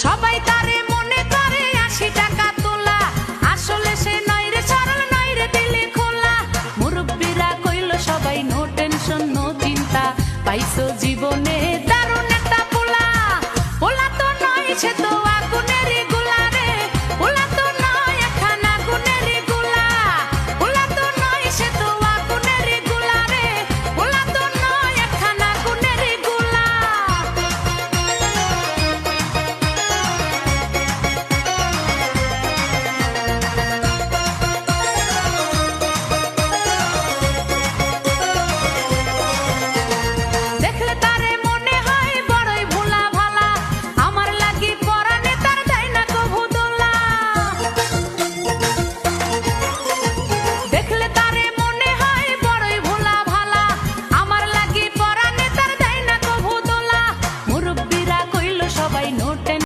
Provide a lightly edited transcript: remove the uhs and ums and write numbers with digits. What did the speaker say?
সবাই তারে মনে করে ৮০ টাকা তোলা, আসলে সে নয় রে সরল, নয় রে দিলে খোলা। মুরব্বীরা কইল সবাই নো টেনশন নো চিন্তা, পাইছো জীবনে দারুণ একটা পোলা। পোলা তো নয় সে তো